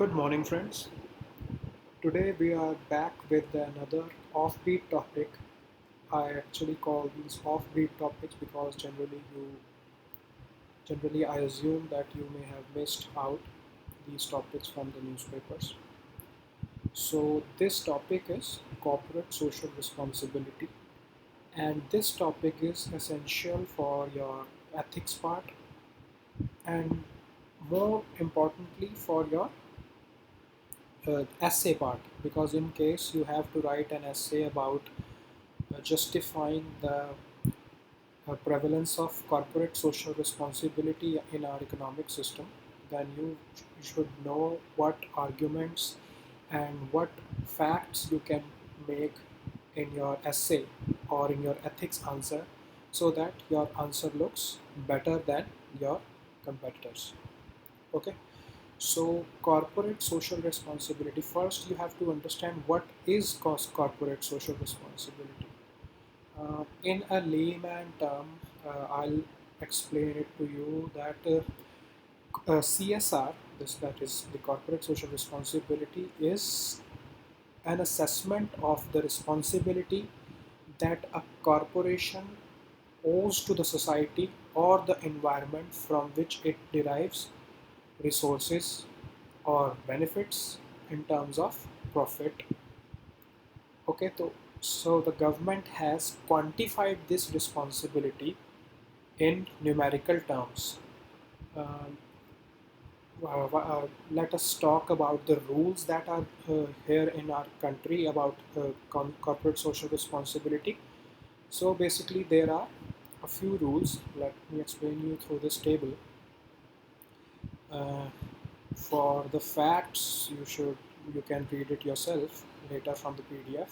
Good morning, friends. Today we are back with another offbeat topic. I actually call these offbeat topics because generally I assume that you may have missed out these topics from the newspapers. So this topic is corporate social responsibility, and this topic is essential for your ethics part and more importantly for your essay part, because in case you have to write an essay about justifying the prevalence of corporate social responsibility in our economic system, then you should know what arguments and what facts you can make in your essay or in your ethics answer so that your answer looks better than your competitors. Okay, so corporate social responsibility. First, you have to understand what is corporate social responsibility. In a layman term, I'll explain it to you that CSR, that is the corporate social responsibility, is an assessment of the responsibility that a corporation owes to the society or the environment from which it derives resources or benefits in terms of profit. Okay, so the government has quantified this responsibility in numerical terms. Um, Let us talk about the rules that are here in our country about corporate social responsibility. So basically, there are a few rules. Let me explain you through this table. Uh, for the facts, you can read it yourself later from the PDF.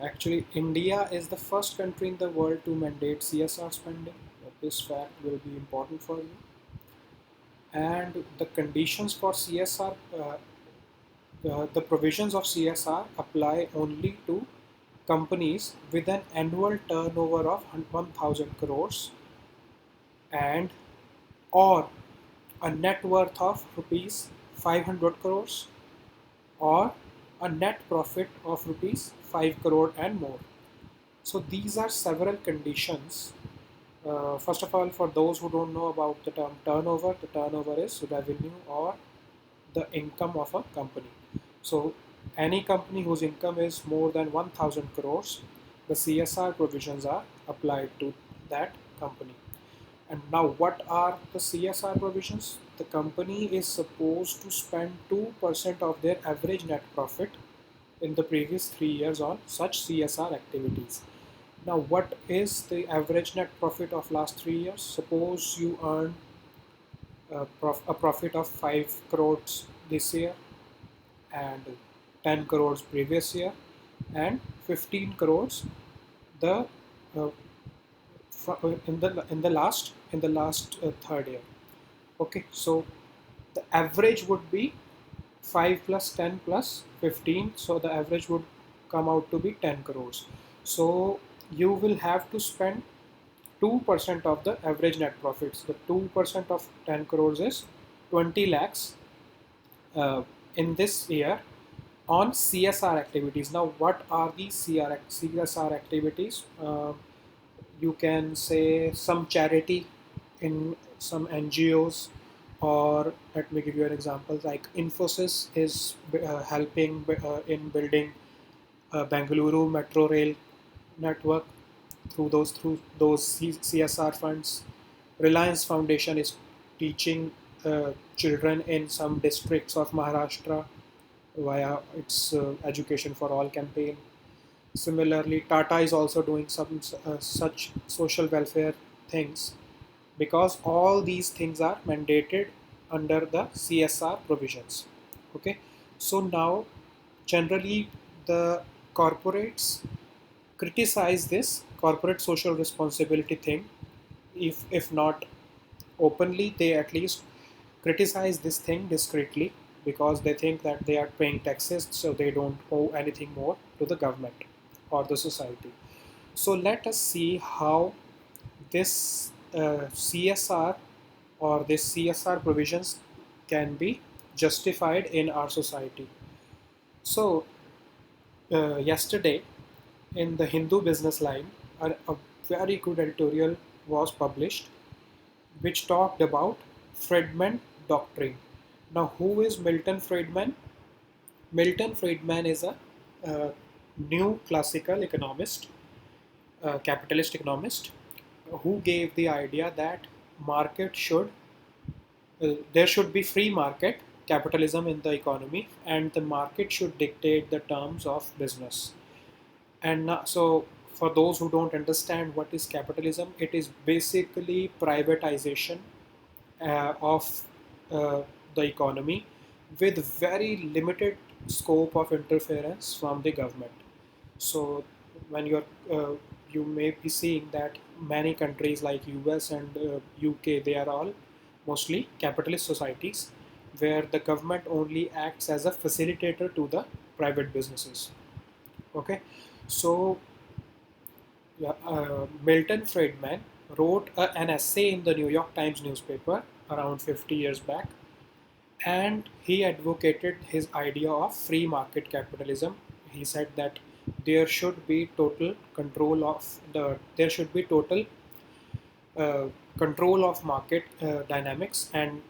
Actually, India is the first country in the world to mandate CSR spending. This fact will be important for you. And the conditions for CSR, the provisions of CSR apply only to companies with an annual turnover of 1,000 crores and or a net worth of rupees 500 crores or a net profit of rupees 5 crore and more. So these are several conditions. First of all, for those who don't know about the term turnover, the turnover is revenue or the income of a company. So any company whose income is more than 1000 crores, the CSR provisions are applied to that company. And now, what are the CSR provisions? The company is supposed to spend 2% of their average net profit in the previous 3 years on such CSR activities. Now, what is the average net profit of last 3 years? Suppose you earn a profit of 5 crores this year and 10 crores previous year and 15 crores the in the last third year. Okay, so the average would be 5 plus 10 plus 15, so the average would come out to be 10 crores. So you will have to spend 2% of the average net profits. The 2% of 10 crores is 20 lakhs uh, in this year on CSR activities. Now, what are these CSR activities? You can say some charity in some NGOs, or let me give you an example. Like Infosys is helping in building Bengaluru Metro Rail network through those CSR funds. Reliance Foundation is teaching children in some districts of Maharashtra via its Education for All campaign. Similarly, Tata is also doing some such social welfare things, because all these things are mandated under the CSR provisions. Okay, so now generally the corporates criticize this corporate social responsibility thing. If not openly, they at least criticize this thing discreetly, because they think that they are paying taxes, so they don't owe anything more to the government or the society. So let us see how this CSR or this CSR provisions can be justified in our society. So, yesterday in the Hindu business line, a very good editorial was published which talked about Friedman doctrine. Now, who is Milton Friedman? Milton Friedman is a new classical economist, capitalist economist, who gave the idea that market should there should be free market capitalism in the economy, and the market should dictate the terms of business. And so, for those who don't understand what is capitalism, it is basically privatization of the economy with very limited scope of interference from the government. So when you may be seeing that many countries like US and UK, they are all mostly capitalist societies where the government only acts as a facilitator to the private businesses. Okay, so yeah, Milton Friedman wrote an essay in the New York Times newspaper around 50 years back, and he advocated his idea of free market capitalism. He said that there should be total uh, control of market dynamics, and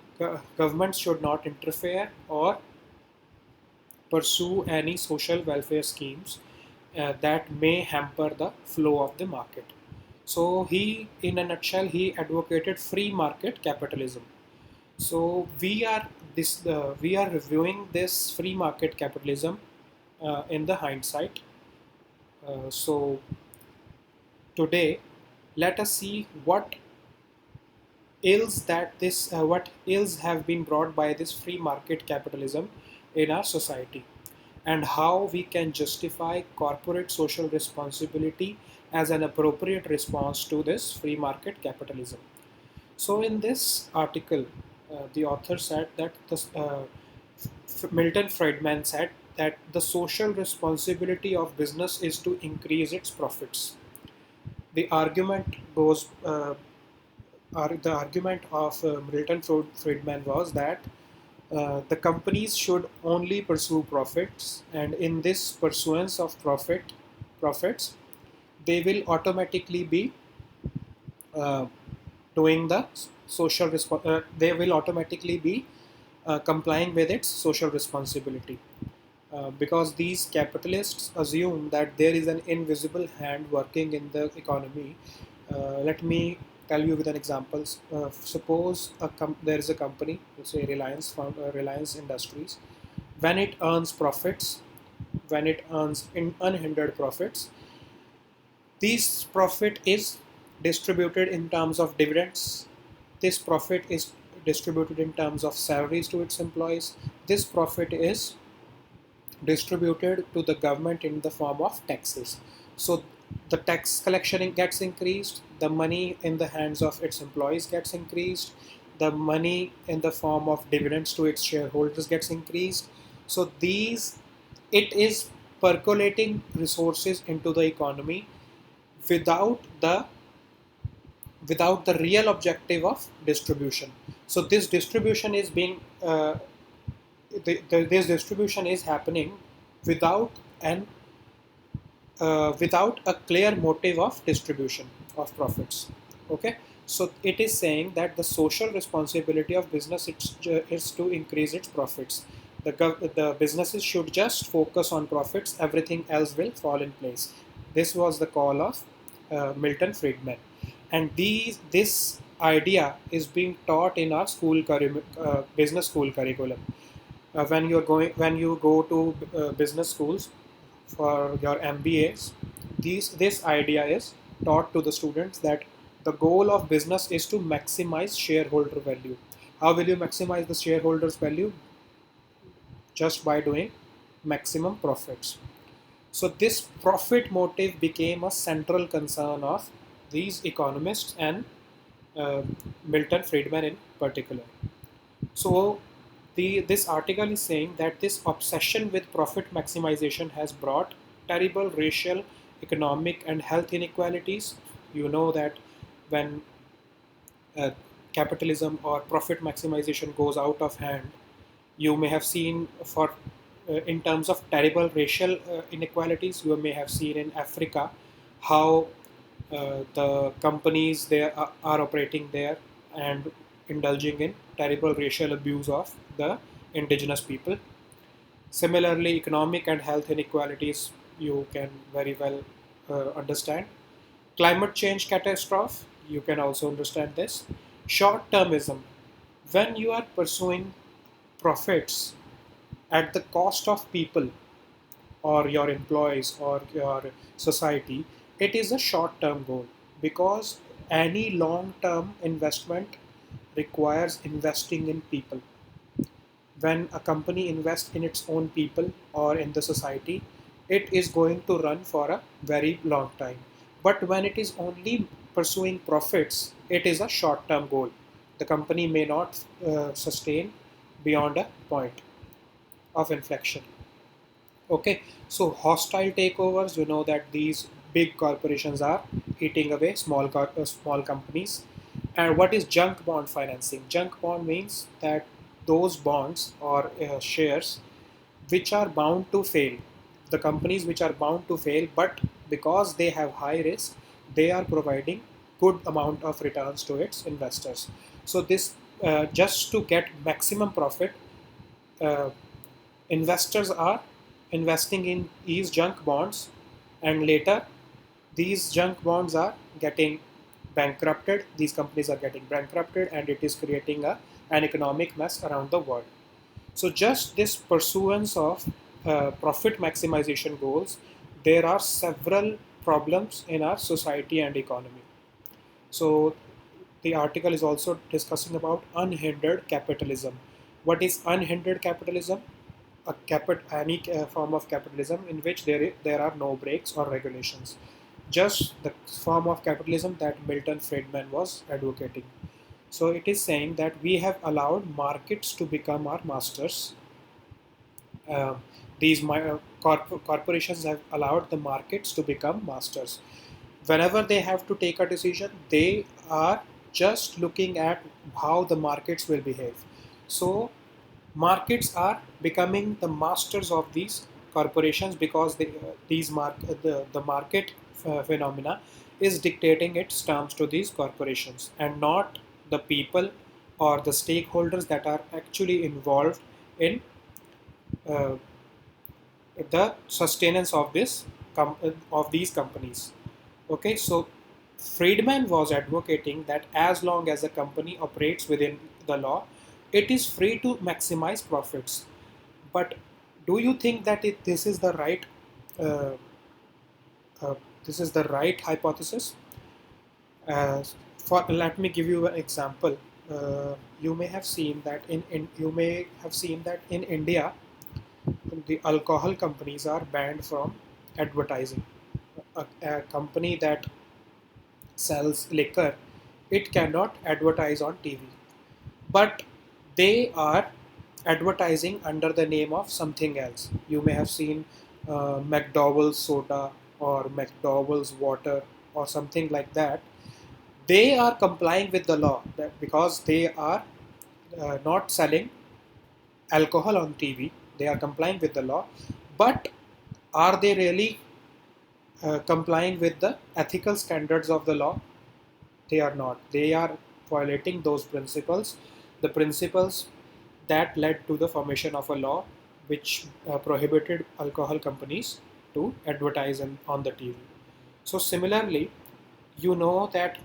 governments should not interfere or pursue any social welfare schemes that may hamper the flow of the market. So in a nutshell, he advocated free market capitalism. So we are reviewing this free market capitalism in the hindsight. So today, let us see what ills have been brought by this free market capitalism in our society, and how we can justify corporate social responsibility as an appropriate response to this free market capitalism. So, in this article, the author said that Milton Friedman said that the social responsibility of business is to increase its profits. The argument goes. The argument of Milton Friedman was that the companies should only pursue profits, and in this pursuance of profits, they will automatically be uh, doing the they will automatically be complying with its social responsibility, because these capitalists assume that there is an invisible hand working in the economy. Let me tell you with an example. Suppose there is a company, let's say Reliance Industries. When it earns profits, when it earns unhindered profits, this profit is distributed in terms of dividends. This profit is distributed in terms of salaries to its employees. This profit is distributed to the government in the form of taxes. So the tax collection gets increased, the money in the hands of its employees gets increased, the money in the form of dividends to its shareholders gets increased. So it is percolating resources into the economy without the real objective of distribution. So this distribution is being this distribution is happening without an without a clear motive of distribution of profits. Okay, so it is saying that the social responsibility of business is to increase its profits. The businesses should just focus on profits, everything else will fall in place. This was the call of Milton Friedman, and this idea is being taught in our business school curriculum. When you go to business schools for your MBAs, this idea is taught to the students that the goal of business is to maximize shareholder value. How will you maximize the shareholders value? Just by doing maximum profits. So this profit motive became a central concern of these economists and uh, Milton Friedman in particular. So this article is saying that this obsession with profit maximization has brought terrible racial, economic, and health inequalities. You know that when uh, capitalism or profit maximization goes out of hand, You may have seen for in terms of terrible racial inequalities, you may have seen in Africa how the companies there are operating there and indulging in terrible racial abuse of the indigenous people. Similarly, economic and health inequalities you can very well understand. Climate change catastrophe, you can also understand this. Short termism, when you are pursuing profits at the cost of people or your employees or your society, it is a short term goal, because any long term investment requires investing in people. When a company invests in its own people or in the society, it is going to run for a very long time. But when it is only pursuing profits, it is a short term goal. The company may not sustain beyond a point of inflection. Okay, so hostile takeovers, you know that these big corporations are eating away small companies. And what is junk bond financing? Junk bond means that those bonds or shares which are bound to fail, the companies which are bound to fail, but because they have high risk, they are providing good amount of returns to its investors. So this just to get maximum profit, uh, investors are investing in these junk bonds, and later these junk bonds are getting bankrupted, these companies are getting bankrupted, and it is creating an economic mess around the world. So just this pursuance of profit maximization goals, there are several problems in our society and economy. So the article is also discussing about unhindered capitalism. What is unhindered capitalism? Any form of capitalism in which there are no breaks or regulations. Just the form of capitalism that Milton Friedman was advocating. So it is saying that we have allowed markets to become our masters. Uh, corporations have allowed the markets to become masters. Whenever they have to take a decision, they are just looking at how the markets will behave. So markets are becoming the masters of these corporations, because the market phenomena is dictating its terms to these corporations, and not the people or the stakeholders that are actually involved in uh, the sustenance of of these companies. Okay, so Friedman was advocating that as long as a company operates within the law, it is free to maximize profits. But do you think that this is the right uh, uh, hypothesis? For let me give you an example. You may have seen that in India, the alcohol companies are banned from advertising. A company that sells liquor, it cannot advertise on TV, but they are advertising under the name of something else. You may have seen McDowell's soda or McDowell's water or something like that. They are complying with the law, that because they are not selling alcohol on TV, they are complying with the law. But are they really complying with the ethical standards of the law? They are not. They are violating those principles, the principles that led to the formation of a law which prohibited alcohol companies to advertise on the TV. So similarly, you know that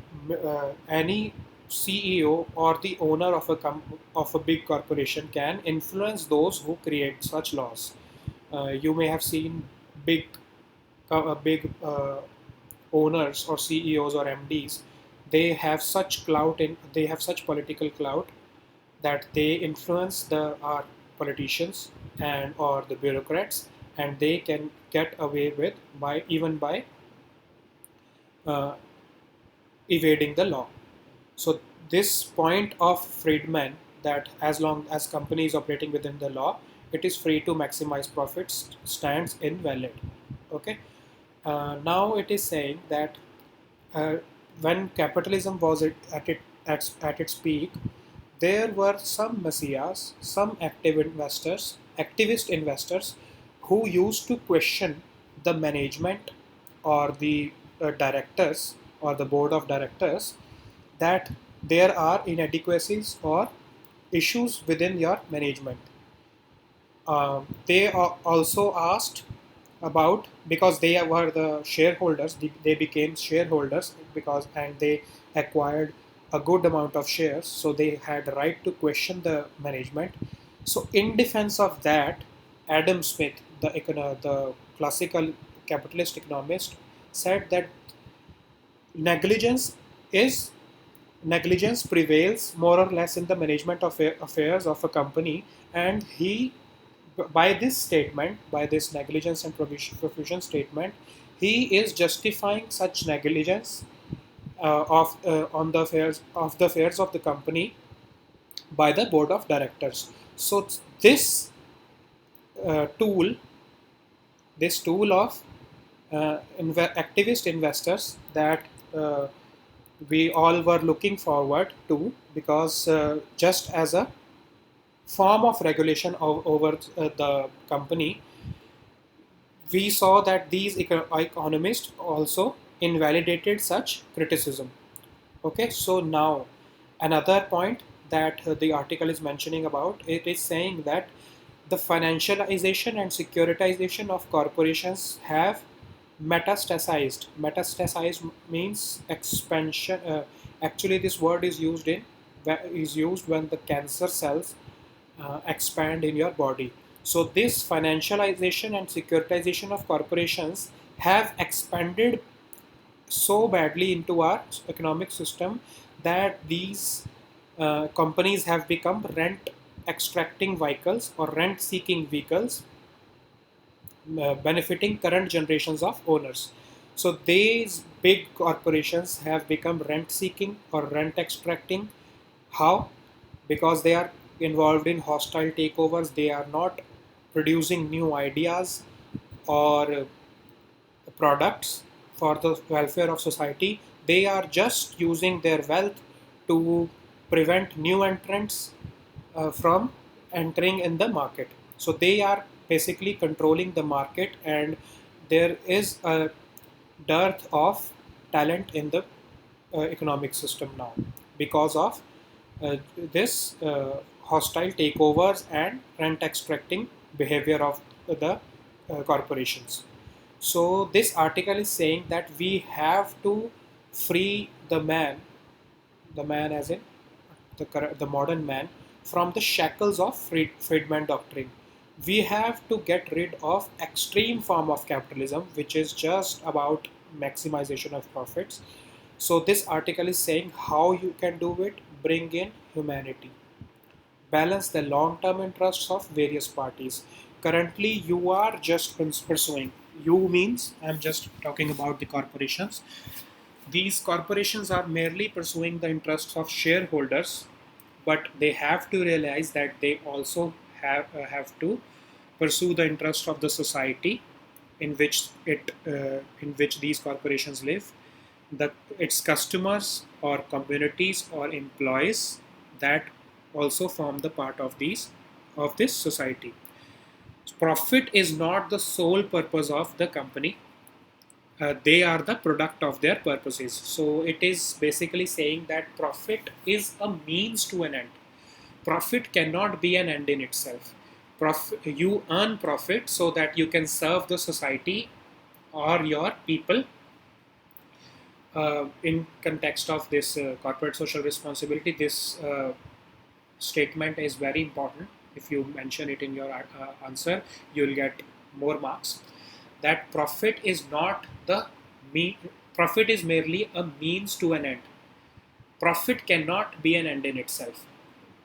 any CEO or the owner of of a big corporation can influence those who create such laws. You may have seen big big owners or CEOs or MDs. They have such political clout that they influence the our politicians and or the bureaucrats, and they can get away with by uh, evading the law. So this point of Friedman, that as long as company is operating within the law, it is free to maximize profits, stands invalid. Okay. Now it is saying that uh, when capitalism was at its peak, there were some messiahs, some activist investors who used to question the management or the directors or the board of directors that there are inadequacies or issues within your management. They are also asked about, because they were the shareholders, they became shareholders because, and they acquired a good amount of shares, so they had the right to question the management. So in defense of that, Adam Smith, the classical capitalist economist, said that negligence is negligence prevails more or less in the management of affairs of a company, and he, by this statement, by this negligence and provision statement, he is justifying such negligence of on the affairs of the company by the board of directors. So this tool, this tool of activist investors that we all were looking forward to, because just as a form of regulation over the company, we saw that these economists also invalidated such criticism. Okay, so now another point that the article is mentioning about, it is saying that the financialization and securitization of corporations have metastasized. Metastasized means expansion. Actually, this word is used when the cancer cells expand in your body. So this financialization and securitization of corporations have expanded so badly into our economic system that these companies have become rent extracting vehicles or rent seeking vehicles, benefiting current generations of owners. So these big corporations have become rent seeking or rent extracting. How? Because they are involved in hostile takeovers, they are not producing new ideas or products for the welfare of society. They are just using their wealth to prevent new entrants from entering in the market. So they are basically controlling the market, and there is a dearth of talent in the economic system now because of this hostile takeovers and rent extracting behavior of the corporations. So this article is saying that we have to free the man as in the modern man, from the shackles of Friedman doctrine. We have to get rid of extreme form of capitalism, which is just about maximization of profits. So this article is saying how you can do it: bring in humanity, balance the long-term interests of various parties. Currently, you are just pursuing. You means I'm just talking about the corporations. These corporations are merely pursuing the interests of shareholders, but they have to realize that they also have to pursue the interest of the society in which these corporations live, its customers or communities or employees that also form the part of this society. Profit is not the sole purpose of the company. They are the product of their purposes. So it is basically saying that profit is a means to an end. Profit cannot be an end in itself. You earn profit so that you can serve the society or your people. In context of this corporate social responsibility, this statement is very important. If you mention it in your answer, you'll get more marks. That profit is merely a means to an end. Profit cannot be an end in itself,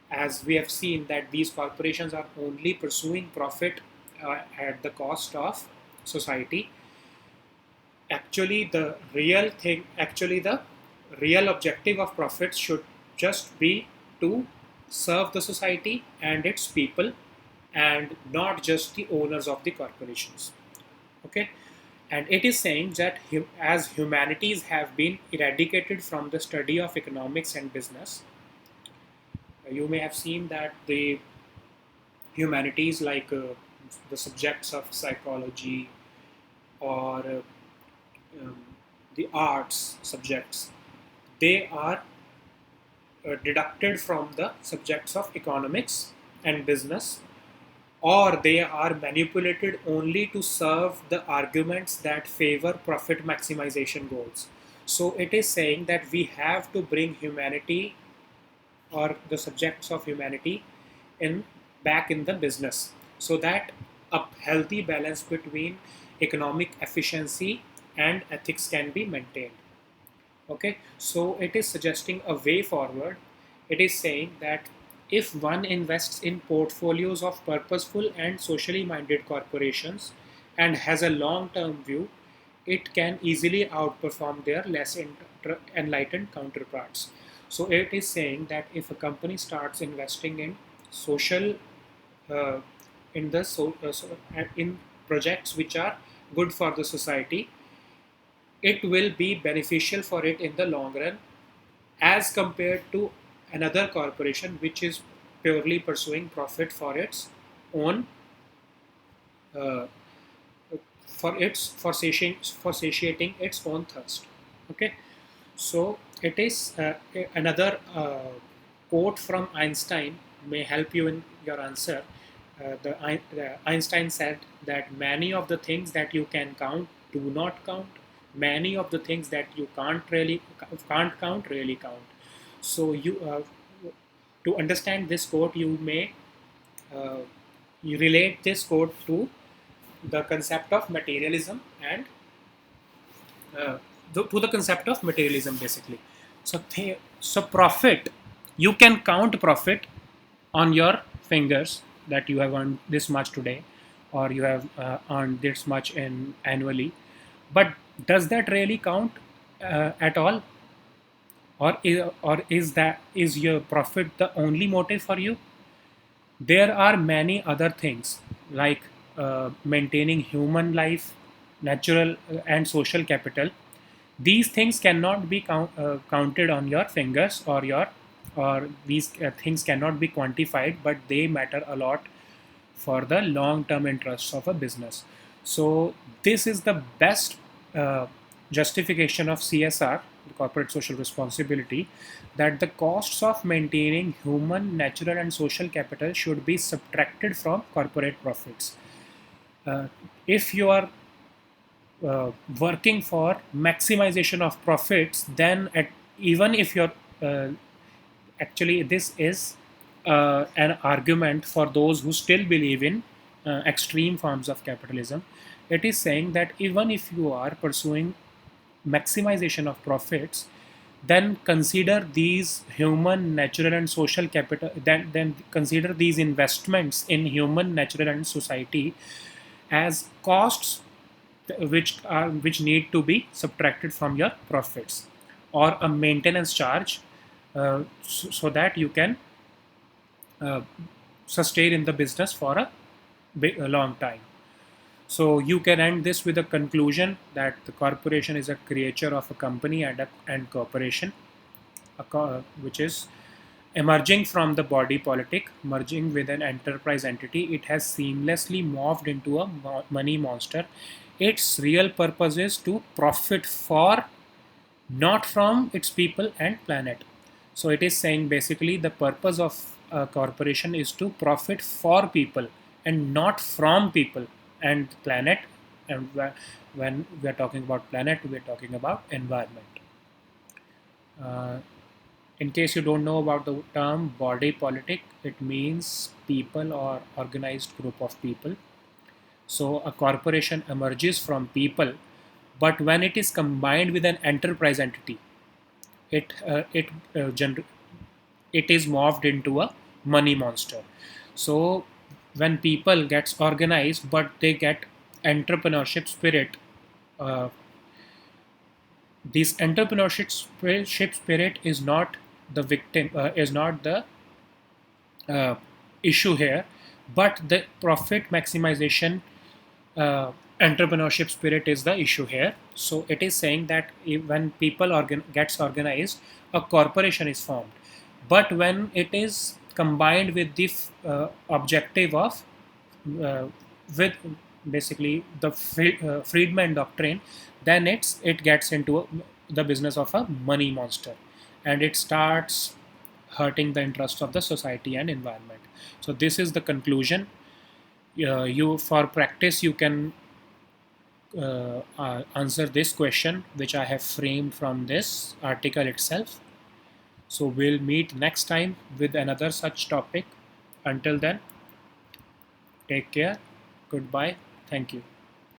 as we have seen that these corporations are only pursuing profit at the cost of society. Actually the real objective of profits should just be to serve the society and its people, and not just the owners of the corporations. Okay, and it is saying that as humanities have been eradicated from the study of economics and business, You may have seen that the humanities, like the subjects of psychology or um, the arts subjects, they are deducted from the subjects of economics and business, or they are manipulated only to serve the arguments that favor profit maximization goals. So it is saying that we have to bring humanity, or the subjects of humanity, in back in the business, so that a healthy balance between economic efficiency and ethics can be maintained. Okay, so it is suggesting a way forward. It is saying that if one invests in portfolios of purposeful and socially minded corporations and has a long term view, it can easily outperform their less enlightened counterparts. So it is saying that if a company starts investing in social, uh, in projects which are good for the society, it will be beneficial for it in the long run, as compared to another corporation which is purely pursuing profit for its own, uh, for satiating its own thirst. Okay, so it is another quote from Einstein may help you in your answer. The Einstein said that many of the things that you can count do not count. Many of the things that you can't count really count. So to understand this quote, uh, you relate this quote to the concept of materialism and uh, to the concept of materialism basically. So profit, you can count profit on your fingers, that you have earned this much today, or you have earned this much in annually. But does that really count at all, or is your profit the only motive for you? There are many other things, like maintaining human life, natural and social capital. These things cannot be counted on your fingers, or these things cannot be quantified, but they matter a lot for the long term interests of a business. So this is the best uh, justification of CSR, the corporate social responsibility, that the costs of maintaining human, natural and social capital should be subtracted from corporate profits. If you are working for maximization of profits, then even if you're uh, actually, this is an argument for those who still believe in extreme forms of capitalism. It is saying that even if you are pursuing maximization of profits, then consider these human, natural and social capital, then consider these investments in human, natural and society as costs which need to be subtracted from your profits, or a maintenance charge, so that you can uh, sustain in the business for a long time. So you can end this with a conclusion that the corporation is a creature of a company and corporation, which is emerging from the body politic, merging with an enterprise entity. It has seamlessly morphed into a money monster. Its real purpose is to profit for, not from, its people and planet. So it is saying basically the purpose of a corporation is to profit for people and not from people and planet. And when we are talking about planet, we are talking about environment. Uh, in case you don't know about the term body politic, it means people or organized group of people. So a corporation emerges from people, but when it is combined with an enterprise entity, it uh, it uh, gener- it is morphed into a money monster. So when people gets organized, but they get entrepreneurship spirit, uh, this entrepreneurship spirit is not the victim, is not the uh, issue here, but the profit maximization entrepreneurship spirit is the issue here. So it is saying that when people gets organized, a corporation is formed. But when it is combined with the objective of uh, with basically the Friedman doctrine, then it gets into the business of a money monster, and it starts hurting the interests of the society and environment. So this is the conclusion. You for practice you can answer this question which I have framed from this article itself. So we'll meet next time with another such topic. Until then, take care. Goodbye. Thank you.